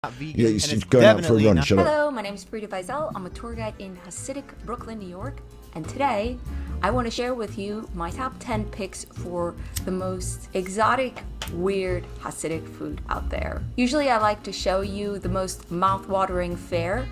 vegan, Yeah, and it's going out for a definitely run. not. Shut up. Hello, my name is Frida Faisal. I'm a tour guide in Hasidic Brooklyn, New York. And today, I want to share with you my top 10 picks for the most exotic, weird Hasidic food out there. Usually I like to show you the most mouth-watering fare,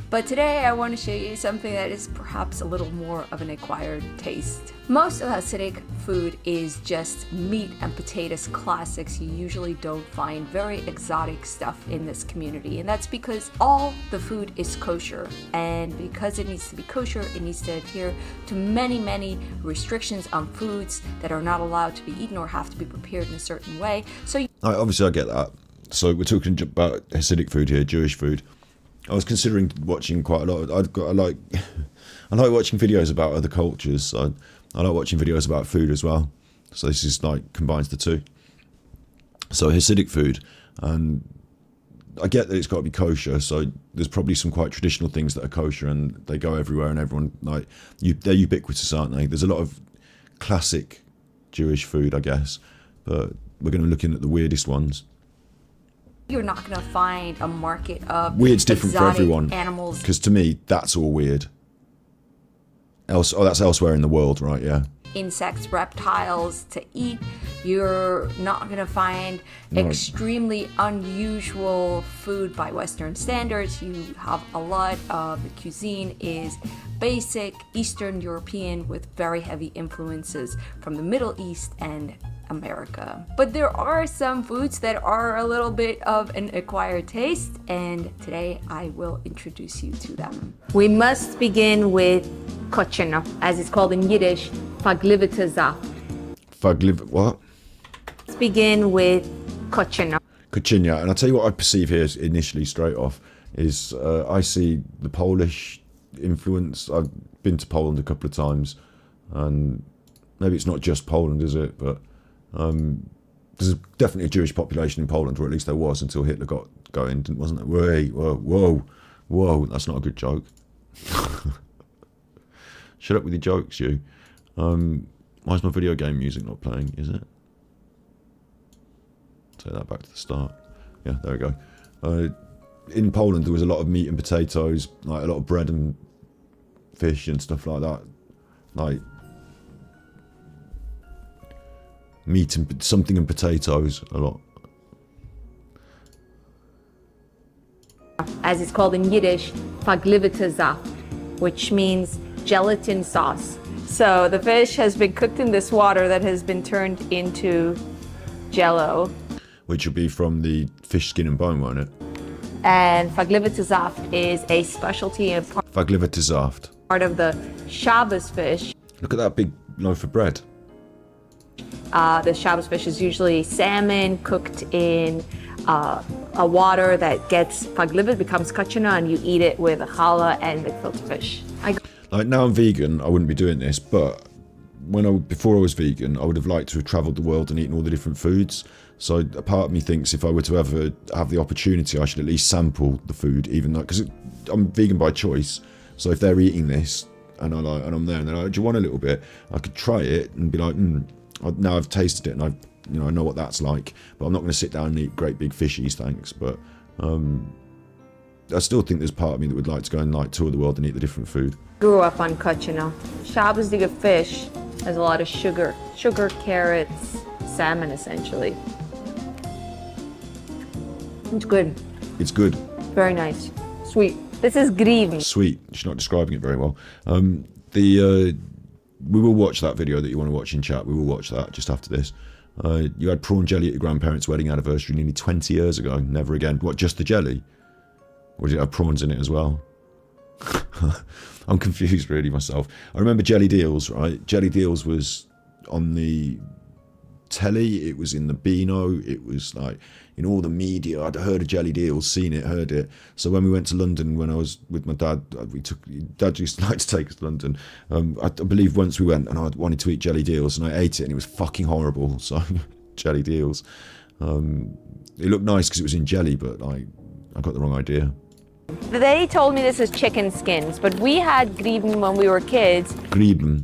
but today I want to show you something that is perhaps a little more of an acquired taste. Most of Hasidic food is just meat and potatoes classics. You usually don't find very exotic stuff in this community, and that's because all the food is kosher, and because it needs to be kosher, it needs to adhere to many restrictions on foods that are not allowed to be eaten or have to be prepared in a certain way. So Obviously, I get that. So we're talking about Hasidic food here, Jewish food. I was considering watching quite a lot. I like watching videos about other cultures. So I like watching videos about food as well. So this is like combines the two. So Hasidic food, and I get that it's got to be kosher. So there's probably some quite traditional things that are kosher, and they go everywhere, and everyone they're ubiquitous, aren't they? There's a lot of classic Jewish food, I guess, but we're going to be looking at the weirdest ones. you're not going to find a market of Weird's different for exotic everyone. animals. Because to me, that's all weird. That's elsewhere in the world, right? Yeah. Insects, reptiles to eat. You're not going to find extremely unusual food by Western standards. You have a lot of the cuisine is basic Eastern European with very heavy influences from the Middle East and America. But there are some foods that are a little bit of an acquired taste, and today I will introduce you to them. We must begin with kochena, as it's called in Yiddish, faglivite zaft. What? Let's begin with kochena. Kochinia. And I'll tell you what I perceive here initially, straight off, is I see the Polish influence. I've been to Poland a couple of times, and maybe it's not just Poland, is it? But there's definitely a Jewish population in Poland, or at least there was until Hitler got going, wasn't there? Whoa, that's not a good joke. Shut up with your jokes, you. Why is my video game music not playing, is it? Take that back to the start. Yeah, there we go. In Poland, there was a lot of meat and potatoes, like a lot of bread and fish and stuff like that. Like meat and something and potatoes a lot. As it's called in Yiddish, faglivite zaft, which means gelatin sauce. So the fish has been cooked in this water that has been turned into jello. Which would be from the fish skin and bone, won't it? And faglivite zaft is a specialty and Faglivite zaft. part of the Shabbos fish. Look at that big loaf of bread. The Shabbos fish is usually salmon cooked in a water that gets faglivit, becomes kochena, and you eat it with challah and gefilte fish. Like now I'm vegan, I wouldn't be doing this, but before I was vegan, I would have liked to have travelled the world and eaten all the different foods. So a part of me thinks if I were to ever have the opportunity, I should at least sample the food, even though, because I'm vegan by choice. So if they're eating this and I'm there and they're like, do you want a little bit? I could try it and be like, now I've tasted it and I know what that's like. But I'm not going to sit down and eat great big fishies, thanks. But I still think there's part of me that would like to go and tour the world and eat the different food. Grew up on kochena. Shabbos fish has a lot of sugar, carrots, salmon essentially. It's good. It's good. Very nice. Sweet. This is grieving. Sweet. She's not describing it very well. We will watch that video that you want to watch in chat. We will watch that just after this. You had prawn jelly at your grandparents' wedding anniversary nearly 20 years ago. Never again. What, just the jelly? Or did it have prawns in it as well? I'm confused really myself. I remember Jelly Deals, right? Jelly Deals was on the telly, it was in the Beano, it was like in all the media. I'd heard of Jelly Deals, seen it, heard it. So when we went to London, when I was with my dad, Dad used to like to take us to London. I believe once we went and I wanted to eat Jelly Deals and I ate it and it was fucking horrible. So Jelly Deals. It looked nice because it was in jelly, but I got the wrong idea. They told me this is chicken skins, but we had grieben when we were kids. Grieben.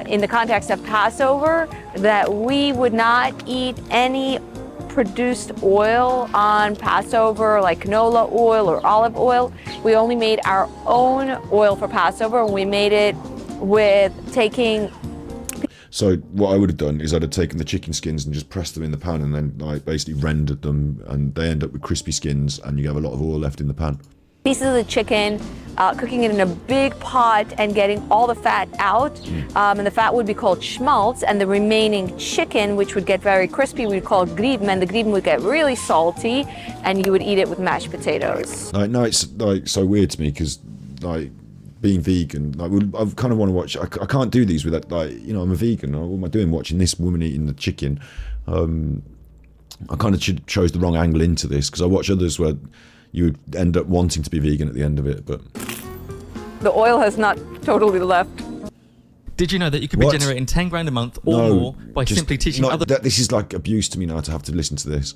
In the context of Passover, that we would not eat any produced oil on Passover, like canola oil or olive oil. We only made our own oil for Passover, and we made it with taking... So what I would have done is I'd have taken the chicken skins and just pressed them in the pan and then like basically rendered them, and they end up with crispy skins and you have a lot of oil left in the pan. Pieces of the chicken, cooking it in a big pot and getting all the fat out. And the fat would be called schmaltz, and the remaining chicken, which would get very crispy, we'd call grieben, and the grieben would get really salty, and you would eat it with mashed potatoes. Like, no, it's like so weird to me because like being vegan, like I kind of want to watch. I can't do these without, like, you know, I'm a vegan. What am I doing watching this woman eating the chicken? I kind of chose the wrong angle into this because I watch others where you would end up wanting to be vegan at the end of it, but the oil has not totally left. Did you know that you could be generating 10 grand a month or more by simply teaching other... This is like abuse to me now to have to listen to this.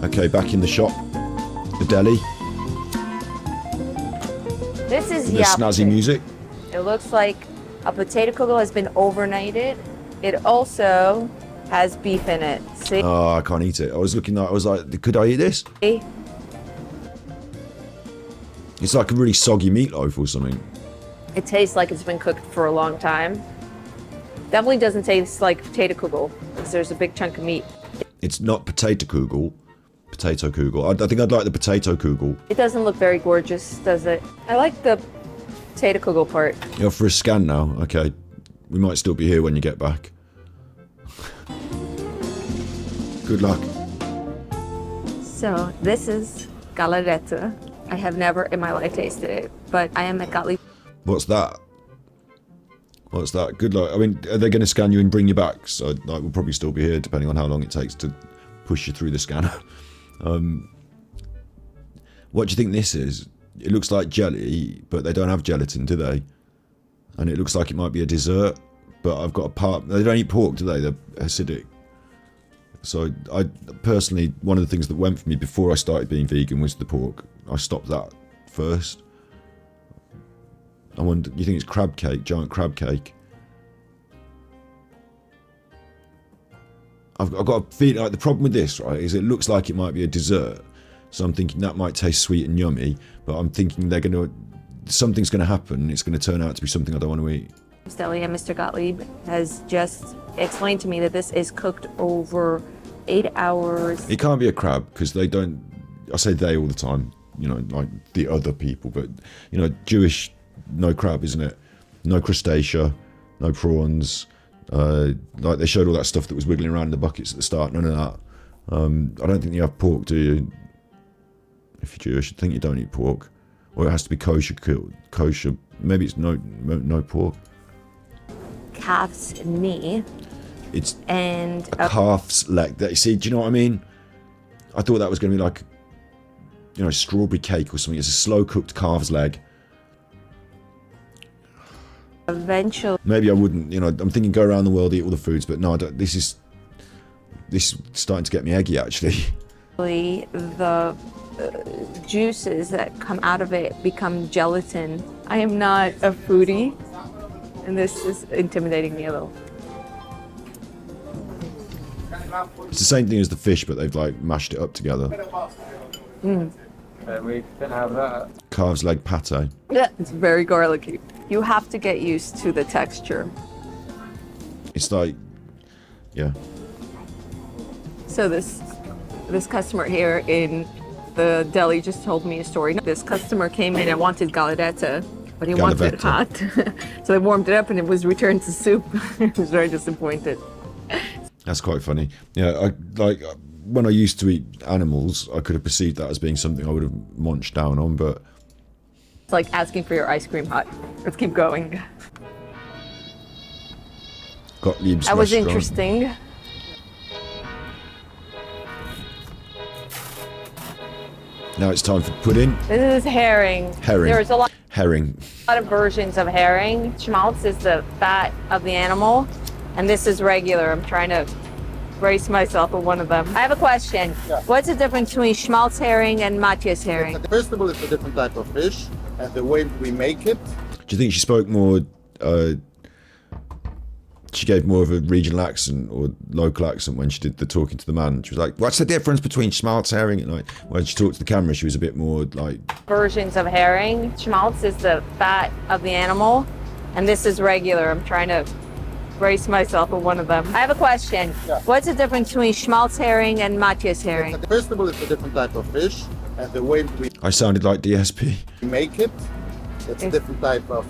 Okay, back in the shop, the deli. This is the snazzy music. It looks like a potato kugel has been overnighted. It also has beef in it. See? Oh, I can't eat it. I was like, could I eat this? See? It's like a really soggy meatloaf or something. It tastes like it's been cooked for a long time. Definitely doesn't taste like potato kugel because there's a big chunk of meat. It's not potato kugel. Potato kugel. I think I'd like the potato kugel. It doesn't look very gorgeous, does it? I like the potato kugel part. You're for a scan now. Okay. We might still be here when you get back. Good luck. So this is galarette. I have never in my life tasted it, but I am at Gottlieb. What's that? What's that? Good luck. I mean, are they going to scan you and bring you back? So like, we'll probably still be here depending on how long it takes to push you through the scanner. What do you think this is? It looks like jelly, but they don't have gelatin, do they? And it looks like it might be a dessert, but I've got a part. They don't eat pork, do they? They're Hasidic. So I personally, one of the things that went for me before I started being vegan was the pork. I stopped that first. I wonder, you think it's crab cake, giant crab cake? I've got a feeling, like, the problem with this, right, is it looks like it might be a dessert. So I'm thinking that might taste sweet and yummy, but I'm thinking something's going to happen. It's going to turn out to be something I don't want to eat. Deli and Mr. Gottlieb has just explained to me that this is cooked over 8 hours. It can't be a crab because they don't, I say they all the time, you know, like the other people, but, you know, Jewish, no crab, isn't it? No crustacea, no prawns. Like they showed all that stuff that was wiggling around in the buckets at the start. None of that. I don't think you have pork, do you? If you're Jewish, I think you don't eat pork, or it has to be kosher. Kosher. Maybe it's no pork. Calf's knee. It's and a calf's leg. You see, do you know what I mean? I thought that was going to be like, you know, strawberry cake or something. It's a slow cooked calf's leg. Eventually, maybe I wouldn't, you know, I'm thinking go around the world, eat all the foods, but no, I don't, this is starting to get me eggy, actually. The juices that come out of it become gelatin. I am not a foodie, and this is intimidating me a little. It's the same thing as the fish, but they've like mashed it up together. And we can have that. Calf's leg pate. Yeah, it's very garlicky. You have to get used to the texture. It's like, yeah. So this customer here in the deli just told me a story. This customer came in and wanted galarette, but he wanted it hot. So they warmed it up and it was returned to soup. He was very disappointed. That's quite funny. Yeah, when I used to eat animals, I could have perceived that as being something I would have munched down on, but... It's like asking for your ice cream hot. Let's keep going. Gottlieb's That was restaurant. interesting. Now it's time for pudding. This is herring. Herring. There's a lot Herring. of versions of herring. Schmaltz is the fat of the animal, and this is regular. I'm trying to brace myself with one of them. I have a question. Yeah. What's the difference between Schmaltz herring and Matthias herring? First of all, it's a different type of fish, and the way we make it. Do you think she spoke more she gave more of a regional accent or local accent when she did the talking to the man. She was like, what's the difference between schmaltz herring and like, when she talked to the camera, she was a bit more like... Versions of herring. Schmaltz is the fat of the animal, and this is regular. I'm trying to brace myself with one of them. I have a question. Yeah. What's the difference between schmaltz herring and Matthias herring? First of all, it's a different type of fish, and the way we I sounded like DSP. make it, it's a different type of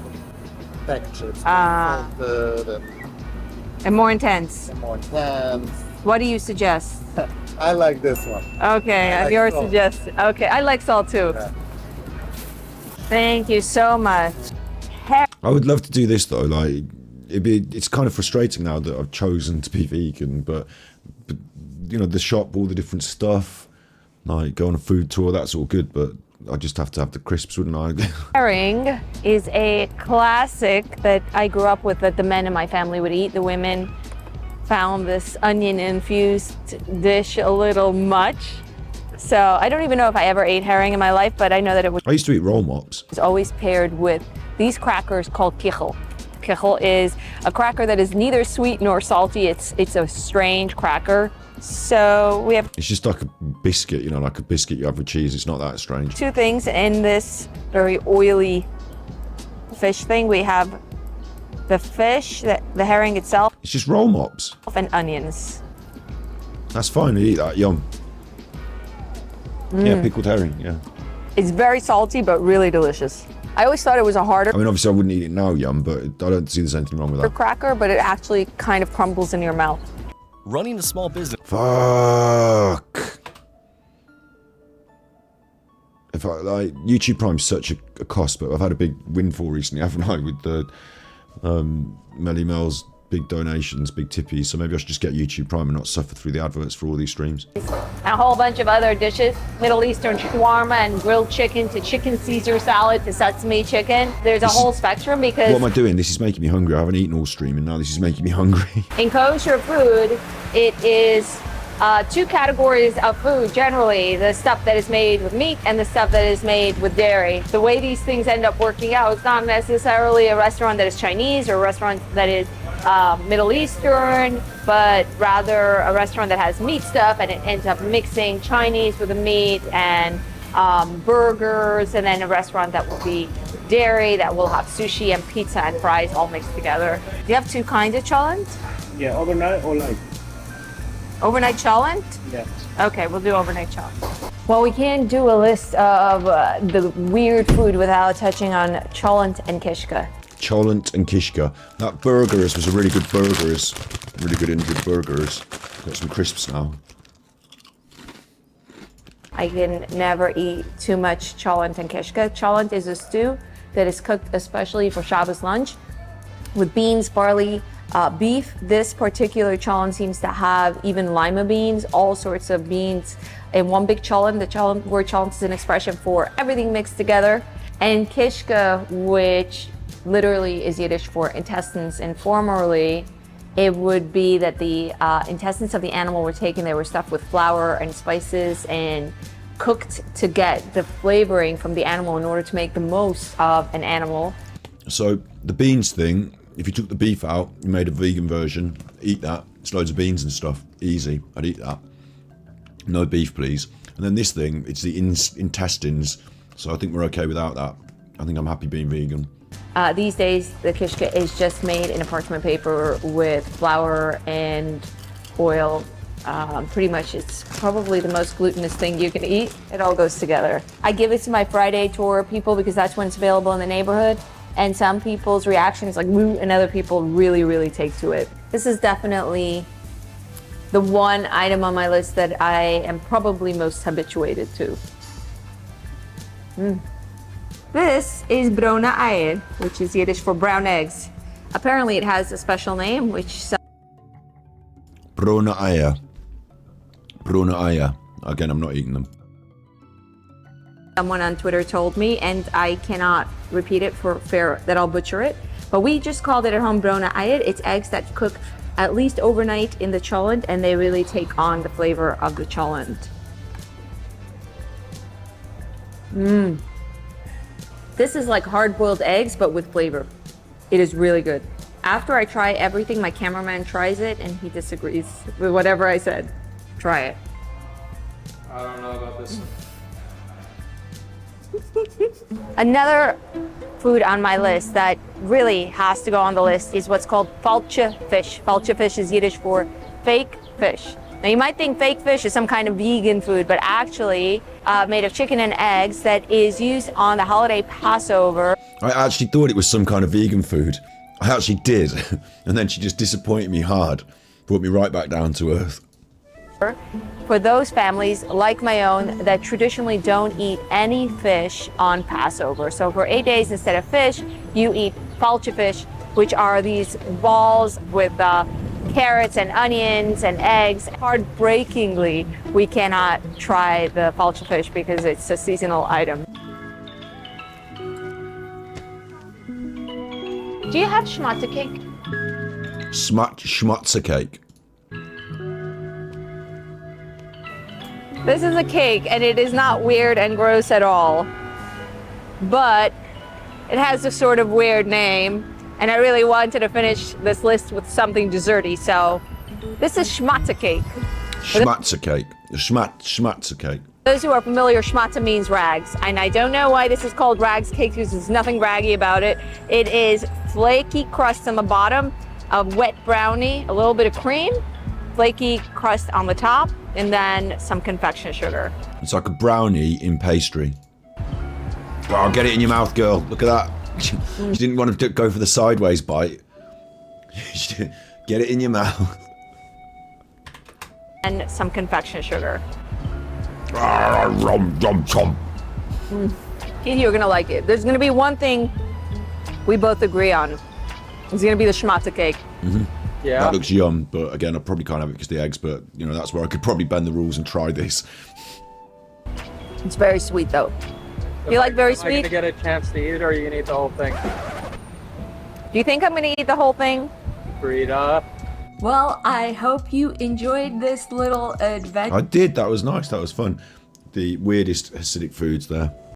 texture. It's Ah. salted And more intense. and more intense. What do you suggest? I like this one. Okay, I like your salt. suggestion. Okay, I like salt too. Yeah. Thank you so much. I would love to do this though, like, it's kind of frustrating now that I've chosen to be vegan, but you know, the shop, all the different stuff, like go on a food tour, that's all good, but I just have to have the crisps, wouldn't I? Herring is a classic that I grew up with that the men in my family would eat. The women found this onion-infused dish a little much. So I don't even know if I ever ate herring in my life, but I know that it was I used to eat roll mops. always paired with these crackers called kichel. Kichel is a cracker that is neither sweet nor salty. It's a strange cracker. So we have It's just like a biscuit, you know, like a biscuit you have with cheese. It's not that strange. two things in this very oily fish thing. We have the fish, the herring itself, It's just roll mops. and onions. That's fine, you eat that, yum. Yeah, pickled herring, yeah. It's very salty, but really delicious. I always thought it was a harder I mean, obviously I wouldn't eat it now, yum, but I don't see there's anything wrong with that. cracker, but it actually kind of crumbles in your mouth. Running a small business. Fuck. If I, like, YouTube Prime's such a cost, but I've had a big windfall recently, haven't I, with the Melly Mel's big donations, big tippies, so maybe I should just get YouTube Prime and not suffer through the adverts for all these streams. And a whole bunch of other dishes, Middle Eastern shawarma and grilled chicken to chicken Caesar salad to sesame chicken. There's a whole spectrum because What am I doing? This is making me hungry. I haven't eaten all stream and now this is making me hungry. in kosher food, it is two categories of food generally, the stuff that is made with meat and the stuff that is made with dairy. The way these things end up working out, it's not necessarily a restaurant that is Chinese or a restaurant that is Middle Eastern, but rather a restaurant that has meat stuff and it ends up mixing Chinese with the meat and burgers, and then a restaurant that will be dairy that will have sushi and pizza and fries all mixed together. Do you have two kinds of cholent? Yeah, overnight or like, Overnight cholent? yeah. Okay, we'll do overnight cholent. Well, we can't do a list of the weird food without touching on cholent and kishke. Cholent and Kishke. That burgers was a really good burgers. Really good Indian burgers. Got some crisps now. I can never eat too much cholent and kishke. Cholent is a stew that is cooked especially for Shabbos lunch with beans, barley, beef. This particular cholent seems to have even lima beans, all sorts of beans in one big cholent. The cholent, word cholent is an expression for everything mixed together. And kishke, which literally is Yiddish for intestines, and formerly it would be that the intestines of the animal were taken, they were stuffed with flour and spices and cooked to get the flavoring from the animal in order to make the most of an animal. So the beans thing, if you took the beef out, you made a vegan version, eat that. It's loads of beans and stuff. Easy. I'd eat that. No beef, please. And then this thing, it's the intestines. So I think we're okay without that. I think I'm happy being vegan. These days, the kishke is just made in a parchment paper with flour and oil. Pretty much, it's probably the most glutinous thing you can eat. It all goes together. I give it to my Friday tour people because that's when it's available in the neighborhood. And some people's reaction is like, woo, and other people really, really take to it. This is definitely the one item on my list that I am probably most habituated to. This is Browne Eyer, which is Yiddish for brown eggs. Apparently it has a special name, which Browne Eyer. Browne Eyer. Again, I'm not eating them. someone on Twitter told me, and I cannot repeat it for fear that I'll butcher it. But we just called it at home Browne Eyer. It's eggs that cook at least overnight in the cholent, and they really take on the flavor of the cholent. This is like hard-boiled eggs, but with flavor. It is really good. After I try everything, my cameraman tries it and he disagrees with whatever I said. Try it. I don't know about this. Another food on my list that really has to go on the list is what's called Falshe Fish. Falshe Fish is Yiddish for fake fish. Now you might think fake fish is some kind of vegan food, but actually made of chicken and eggs that is used on the holiday Passover. I actually thought it was some kind of vegan food. I actually did. And then she just disappointed me hard. Brought me right back down to earth. For those families like my own that traditionally don't eat any fish on Passover. So for 8 days instead of fish, you eat falshe fish, which are these balls with carrots and onions and eggs. Heartbreakingly, we cannot try the falshe fish because it's a seasonal item. Do you have Shmata Cake? Shmata Cake. This is a cake, and it is not weird and gross at all, but it has a sort of weird name, and I really wanted to finish this list with something desserty, so this is Shmata Cake. Shmata Cake. Shmata Cake. Those who are familiar, Shmata means rags, and I don't know why this is called rags cake because there's nothing raggy about it. It is flaky crust on the bottom, a wet brownie, a little bit of cream, flaky crust on the top, and then some confection sugar. It's like a brownie in pastry. Oh, get it in your mouth, girl. Look at that. You didn't want to go for the sideways bite. Get it in your mouth. And some confection sugar. You're gonna like it. There's gonna be one thing we both agree on. It's gonna be the Shmata Cake. Mm-hmm. Yeah. That looks yum, but again, I probably can't have it because of the eggs, but you know, that's where I could probably bend the rules and try this. It's very sweet though. You like very Am I sweet? gonna get a chance to eat it, or are you gonna eat the whole thing? Do you think I'm gonna eat the whole thing? Frida. Well, I hope you enjoyed this little adventure. I did, that was nice, that was fun. The weirdest Hasidic foods there.